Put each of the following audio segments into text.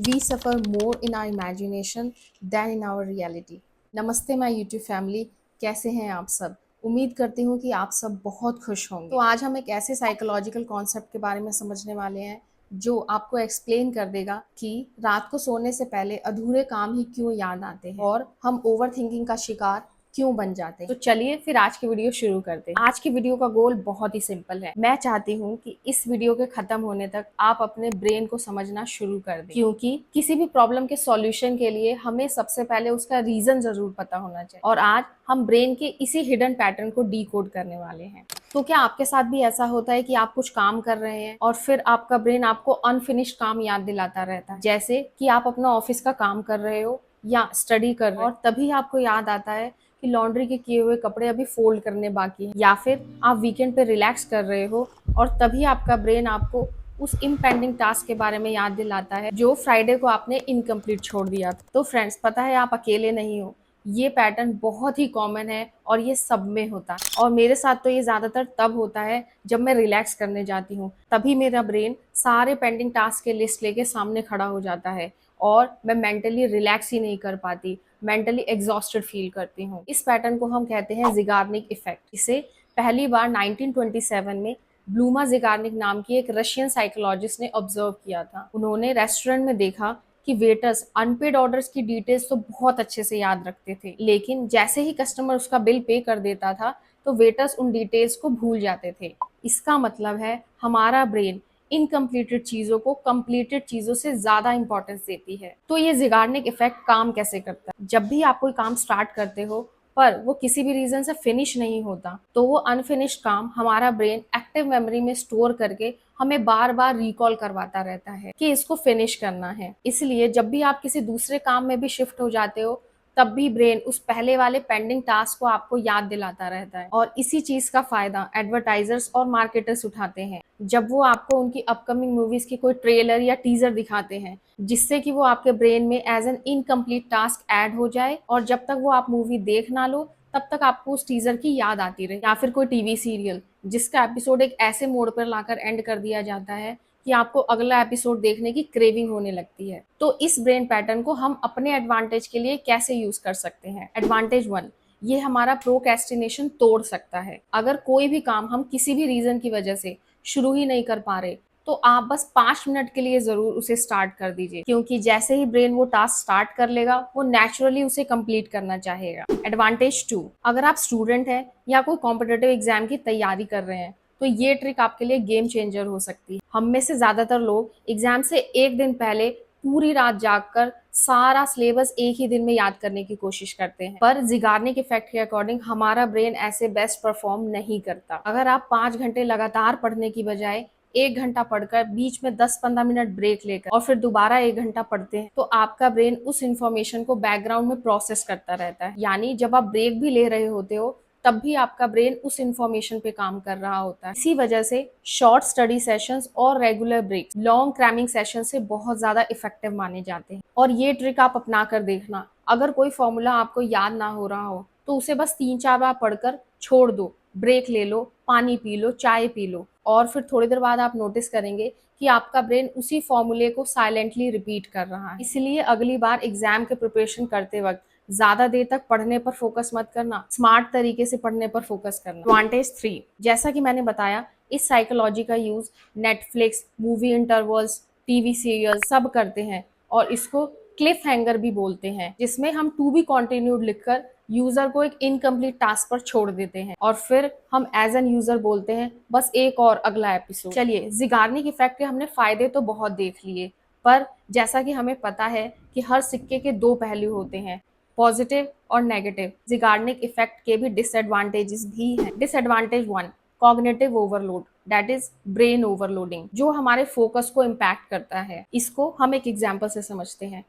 We suffer more in our imagination than in our reality. नमस्ते my YouTube family, कैसे हैं आप सब? उम्मीद करती हूँ कि आप सब बहुत खुश होंगे। तो आज हम एक ऐसे साइकोलॉजिकल कॉन्सेप्ट के बारे में समझने वाले हैं जो आपको एक्सप्लेन कर देगा कि रात को सोने से पहले अधूरे काम ही क्यों याद आते हैं और हम ओवर थिंकिंग का शिकार क्यों बन जाते हैं। तो चलिए फिर आज की वीडियो शुरू करते हैं। आज की वीडियो का गोल बहुत ही सिंपल है। मैं चाहती हूँ कि इस वीडियो के खत्म होने तक आप अपने ब्रेन को समझना शुरू कर दें, क्योंकि किसी भी प्रॉब्लम के सॉल्यूशन के लिए हमें सबसे पहले उसका रीजन जरूर पता होना चाहिए। और आज हम ब्रेन के इसी हिडन पैटर्न को डीकोड करने वाले हैं। तो क्या आपके साथ भी ऐसा होता है कि आप कुछ काम कर रहे हैं और फिर आपका ब्रेन आपको अनफिनिश्ड काम याद दिलाता रहता है? जैसे कि आप अपना ऑफिस का काम कर रहे हो या स्टडी कर रहे हो और तभी आपको याद आता है कि लॉन्ड्री के किए हुए कपड़े अभी फोल्ड करने बाकी हैं, या फिर आप वीकेंड पे रिलैक्स कर रहे हो और तभी आपका ब्रेन आपको उस इम्पेंडिंग टास्क के बारे में याद दिलाता है जो फ्राइडे को आपने इनकम्प्लीट छोड़ दिया था। तो फ्रेंड्स, पता है आप अकेले नहीं हो। ये पैटर्न बहुत ही कॉमन है और ये सब में होता है। और मेरे साथ तो ये ज्यादातर तब होता है जब मैं रिलैक्स करने जाती हूँ, तभी मेरा ब्रेन सारे पेंडिंग टास्क के लिस्ट लेके सामने खड़ा हो जाता है और मैं मेंटली रिलैक्स ही नहीं कर पाती, मेंटली एग्जॉस्टेड फील करती हूँ। इस पैटर्न को हम कहते हैं ज़िगार्निक इफेक्ट। इसे पहली बार 1927 में ब्लूमा ज़िगार्निक नाम की एक रशियन साइकोलॉजिस्ट ने ऑब्जर्व किया था। उन्होंने रेस्टोरेंट में देखा कि वेटर्स अनपेड ऑर्डर्स की डिटेल्स तो बहुत अच्छे से याद रखते थे, लेकिन जैसे ही कस्टमर उसका बिल पे कर देता था तो वेटर्स उन डिटेल्स को भूल जाते थे। इसका मतलब है हमारा ब्रेन इनकम्प्लीटेड चीजों को कंप्लीटेड चीजों से ज्यादा इंपॉर्टेंस देती है। तो ये ज़िगार्निक इफेक्ट काम कैसे करता है? जब भी आप कोई काम स्टार्ट करते हो पर वो किसी भी रीजन से फिनिश नहीं होता, तो वो अनफिनिश्ड काम हमारा ब्रेन एक्टिव मेमोरी में स्टोर करके हमें बार बार रिकॉल करवाता रहता है कि इसको फिनिश करना है। इसलिए जब भी आप किसी दूसरे काम में भी शिफ्ट हो जाते हो, तब भी ब्रेन उस पहले वाले पेंडिंग टास्क को आपको याद दिलाता रहता है। और इसी चीज का फायदा एडवर्टाइजर्स और मार्केटर्स उठाते हैं जब वो आपको उनकी अपकमिंग मूवीज की कोई ट्रेलर या टीजर दिखाते हैं, जिससे कि वो आपके ब्रेन में as an incomplete task add हो जाए और जब तक वो आप मूवी देख ना लो तब तक आपको उस टीजर की याद आती रहे। या फिर कोई टीवी सीरियल जिसका एपिसोड एक ऐसे मोड पर लाकर एंड कर दिया जाता है कि आपको अगला एपिसोड देखने की क्रेविंग होने लगती है। तो इस ब्रेन पैटर्न को हम अपने एडवांटेज के लिए कैसे यूज कर सकते हैं? एडवांटेज 1, ये हमारा प्रोक्रेस्टिनेशन तोड़ सकता है। अगर कोई भी काम हम किसी भी रीजन की वजह से शुरू ही नहीं कर पा रहे, तो आप बस 5 मिनट के लिए जरूर उसे स्टार्ट कर दीजिए, क्योंकि जैसे ही ब्रेन वो टास्क स्टार्ट कर लेगा वो नेचुरली उसे कंप्लीट करना चाहेगा। एडवांटेज 2, अगर आप स्टूडेंट हैं या कोई कॉम्पिटिटिव एग्जाम की तैयारी कर रहे हैं तो ये ट्रिक आपके लिए गेम चेंजर हो सकती है। हम में से ज्यादातर लोग एग्जाम से एक दिन पहले पूरी रात जागकर सारा सिलेबस एक ही दिन में याद करने की कोशिश करते हैं, पर ज़िगार्निक इफेक्ट के अकॉर्डिंग हमारा ब्रेन ऐसे बेस्ट परफॉर्म नहीं करता। अगर आप 5 घंटे लगातार पढ़ने की बजाय 1 घंटा पढ़कर बीच में 10-15 मिनट ब्रेक लेकर और फिर दोबारा 1 घंटा पढ़ते हैं, तो आपका ब्रेन उस इंफॉर्मेशन को बैकग्राउंड में प्रोसेस करता रहता है। यानी जब आप ब्रेक भी ले रहे होते हो तब भी आपका ब्रेन उस इंफॉर्मेशन पे काम कर रहा होता है। इसी वजह से शॉर्ट स्टडी सेशंस और regular breaks long cramming session से बहुत ज्यादा इफेक्टिव माने जाते हैं। और ये ट्रिक आप अपना कर देखना। अगर कोई फॉर्मूला आपको याद ना हो रहा हो तो उसे बस 3-4 बार पढ़कर छोड़ दो, ब्रेक ले लो, पानी पी लो, चाय पी लो, और फिर थोड़ी देर बाद आप नोटिस करेंगे कि आपका ब्रेन उसी फॉर्मूले को साइलेंटली रिपीट कर रहा है। इसलिए अगली बार एग्जाम के प्रिपरेशन करते वक्त ज्यादा देर तक पढ़ने पर फोकस मत करना, स्मार्ट तरीके से पढ़ने पर फोकस करना। एडवांटेज 3, जैसा कि मैंने बताया, इस साइकोलॉजी का use Netflix, movie intervals, TV serial सब करते हैं और इसको क्लिफ हैंगर भी बोलते हैं, जिसमें हम टू बी कंटिन्यूड लिखकर यूजर को एक इनकम्प्लीट टास्क पर छोड़ देते हैं और फिर हम एज एन यूजर बोलते हैं बस एक और अगला एपिसोड। चलिए, ज़िगार्निक इफेक्ट के हमने फायदे तो बहुत देख लिए, पर जैसा कि हमें पता है कि हर सिक्के के दो पहलू होते हैं, पॉजिटिव और नेगेटिव। ज़िगार्निक इफेक्ट के भी डिसएडवांटेजेस भी हैं। Disadvantage 1, cognitive overload, that is brain overloading, जो हमारे फोकस को इम्पैक्ट करता है। इसको हम एक एग्जाम्पल से समझते हैं।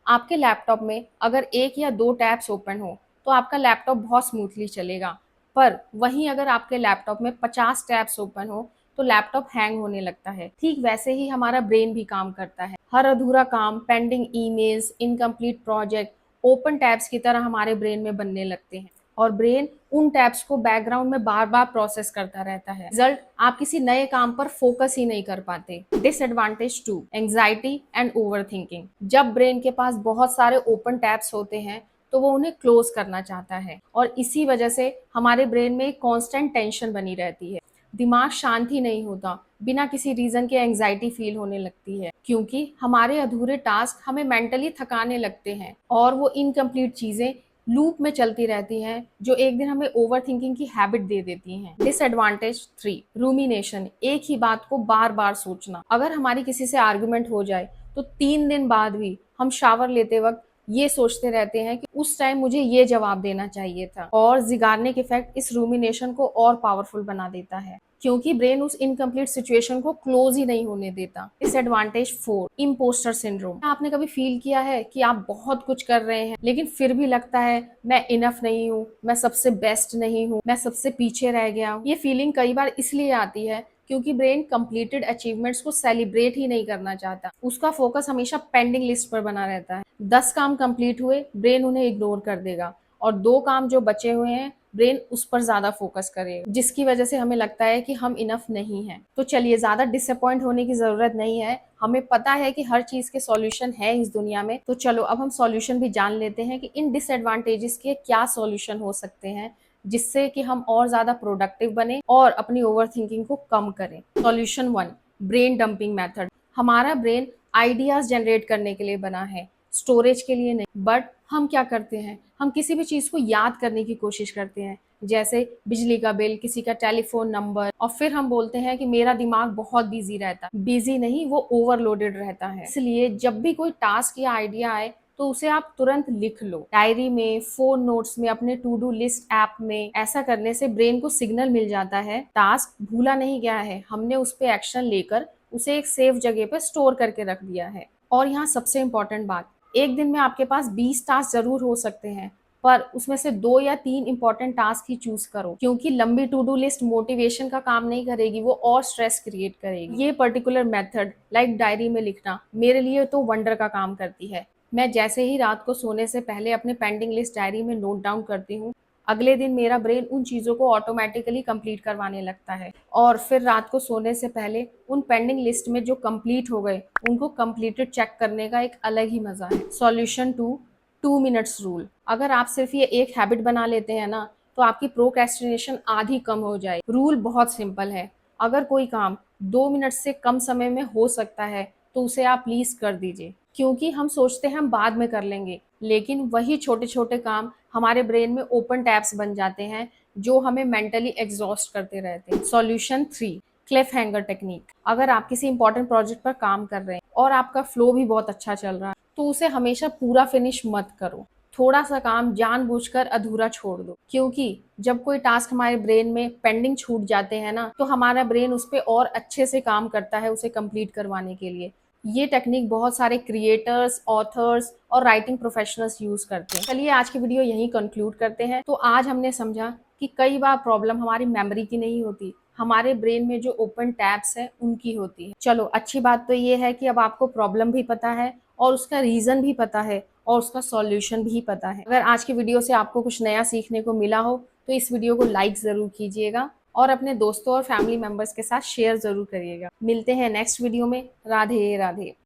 आपके लैपटॉप में अगर एक या दो टैब्स ओपन हो तो आपका लैपटॉप बहुत स्मूथली चलेगा, पर वहीं अगर आपके लैपटॉप में 50 टैब्स ओपन हो तो लैपटॉप हैंग होने लगता है। ठीक वैसे ही हमारा ब्रेन भी काम करता है। हर अधूरा काम, pending emails, incomplete project open tabs की तरह हमारे ब्रेन में बनने लगते हैं और ब्रेन उन टैब्स को बैकग्राउंड में बार बार प्रोसेस करता रहता है। रिजल्ट, आप किसी नए काम पर फोकस ही नहीं कर पाते। Disadvantage 2, anxiety and overthinking. जब ब्रेन के पास बहुत सारे ओपन टैब्स होते हैं तो वो उन्हें क्लोज करना चाहता है और इसी वजह से हमारे ब्रेन में एक कांस्टेंट टेंशन बनी रहती है। दिमाग शांत ही नहीं होता, बिना किसी रीजन के एंजाइटी फील होने लगती है क्योंकि हमारे अधूरे टास्क हमें मेंटली थकाने लगते हैं और वो इनकम्प्लीट चीजें लूप में चलती रहती हैं जो एक दिन हमें ओवर थिंकिंग की हैबिट दे देती हैं। Disadvantage 3, rumination. एक ही बात को बार बार सोचना। अगर हमारी किसी से आर्गुमेंट हो जाए तो 3 दिन बाद भी हम शावर लेते वक्त ये सोचते रहते हैं कि उस टाइम मुझे ये जवाब देना चाहिए था। और जिगार्निक इफेक्ट इस रूमिनेशन को और पावरफुल बना देता है क्योंकि ब्रेन उस इनकम्प्लीट सिचुएशन को क्लोज ही नहीं होने देता। Disadvantage 4, impostor syndrome. आपने कभी फील किया है कि आप बहुत कुछ कर रहे हैं लेकिन फिर भी लगता है मैं इनफ नहीं हूँ, मैं सबसे बेस्ट नहीं हूँ, मैं सबसे पीछे रह गया हूँ। ये फीलिंग कई बार इसलिए आती है क्योंकि ब्रेन कंप्लीटेड अचीवमेंट्स को सेलिब्रेट ही नहीं करना चाहता। उसका फोकस हमेशा पेंडिंग लिस्ट पर बना रहता है। 10 काम कंप्लीट हुए, ब्रेन उन्हें इग्नोर कर देगा और 2 काम जो बचे हुए हैं ब्रेन उस पर ज्यादा फोकस करेगा, जिसकी वजह से हमें लगता है कि हम इनफ नहीं हैं। तो चलिए, ज्यादा डिसअपॉइंट होने की जरूरत नहीं है। हमें पता है कि हर चीज के सॉल्यूशन है इस दुनिया में। तो चलो अब हम सॉल्यूशन भी जान लेते हैं कि इन डिसएडवांटेजेस के क्या सॉल्यूशन हो सकते हैं जिससे कि हम और ज्यादा प्रोडक्टिव बने और अपनी ओवर थिंकिंग को कम करें। Solution 1, brain dumping method. हमारा ब्रेन आइडियाज जनरेट करने के लिए बना है, स्टोरेज के लिए नहीं। बट हम क्या करते हैं, हम किसी भी चीज को याद करने की कोशिश करते हैं, जैसे बिजली का बिल, किसी का टेलीफोन नंबर, और फिर हम बोलते हैं कि मेरा दिमाग बहुत बिजी रहता है। बिजी नहीं, वो ओवरलोडेड रहता है। इसलिए जब भी कोई टास्क या आइडिया आए तो उसे आप तुरंत लिख लो, डायरी में, फोन नोट्स में, अपने टू डू लिस्ट ऐप में। ऐसा करने से ब्रेन को सिग्नल मिल जाता है टास्क भूला नहीं गया है, हमने उस पर एक्शन लेकर उसे एक सेफ जगह पे स्टोर करके रख दिया है। और यहाँ सबसे इंपॉर्टेंट बात, एक दिन में आपके पास 20 टास्क जरूर हो सकते हैं पर उसमें से 2 या 3 इंपॉर्टेंट टास्क ही चूज करो क्योंकि लंबी टू डू लिस्ट मोटिवेशन का काम नहीं करेगी, वो और स्ट्रेस क्रिएट करेगी। ये पर्टिकुलर मेथड लाइक डायरी में लिखना मेरे लिए तो वंडर का काम करती है। मैं जैसे ही रात को सोने से पहले अपने पेंडिंग लिस्ट डायरी में नोट डाउन करती हूँ, अगले दिन मेरा ब्रेन उन चीज़ों को ऑटोमेटिकली कंप्लीट करवाने लगता है और फिर रात को सोने से पहले उन पेंडिंग लिस्ट में जो कंप्लीट हो गए उनको कंप्लीटेड चेक करने का एक अलग ही मजा है। Solution 2, 2 minutes rule. अगर आप सिर्फ ये एक हैबिट बना लेते हैं ना तो आपकी प्रोक्रेस्टिनेशन आधी कम हो जाए। रूल बहुत सिंपल है, अगर कोई काम 2 मिनट से कम समय में हो सकता है तो उसे आप प्लीज कर दीजिए क्योंकि हम सोचते हैं हम बाद में कर लेंगे, लेकिन वही छोटे छोटे काम हमारे ब्रेन में ओपन टैब्स बन जाते हैं जो हमें मेंटली एग्जॉस्ट करते रहते हैं। Solution 3, Cliff hanger technique. अगर आप किसी इंपॉर्टेंट प्रोजेक्ट पर काम कर रहे हैं और आपका फ्लो भी बहुत अच्छा चल रहा है तो उसे हमेशा पूरा फिनिश मत करो, थोड़ा सा काम जानबूझकर अधूरा छोड़ दो क्योंकि जब कोई टास्क हमारे ब्रेन में पेंडिंग छूट जाते हैं ना तो हमारा ब्रेन उस पर और अच्छे से काम करता है उसे कंप्लीट करवाने के लिए। ये टेक्निक बहुत सारे क्रिएटर्स, ऑथर्स और राइटिंग प्रोफेशनल्स यूज करते हैं। चलिए आज की वीडियो यहीं कंक्लूड करते हैं। तो आज हमने समझा कि कई बार प्रॉब्लम हमारी मेमोरी की नहीं होती, हमारे ब्रेन में जो ओपन टैब्स है उनकी होती है। चलो अच्छी बात तो ये है कि अब आपको प्रॉब्लम भी पता है और उसका रीजन भी पता है और उसका सॉल्यूशन भी पता है। अगर आज की वीडियो से आपको कुछ नया सीखने को मिला हो तो इस वीडियो को लाइक जरूर कीजिएगा और अपने दोस्तों और फैमिली मेंबर्स के साथ शेयर जरूर करिएगा। मिलते हैं नेक्स्ट वीडियो में। राधे राधे।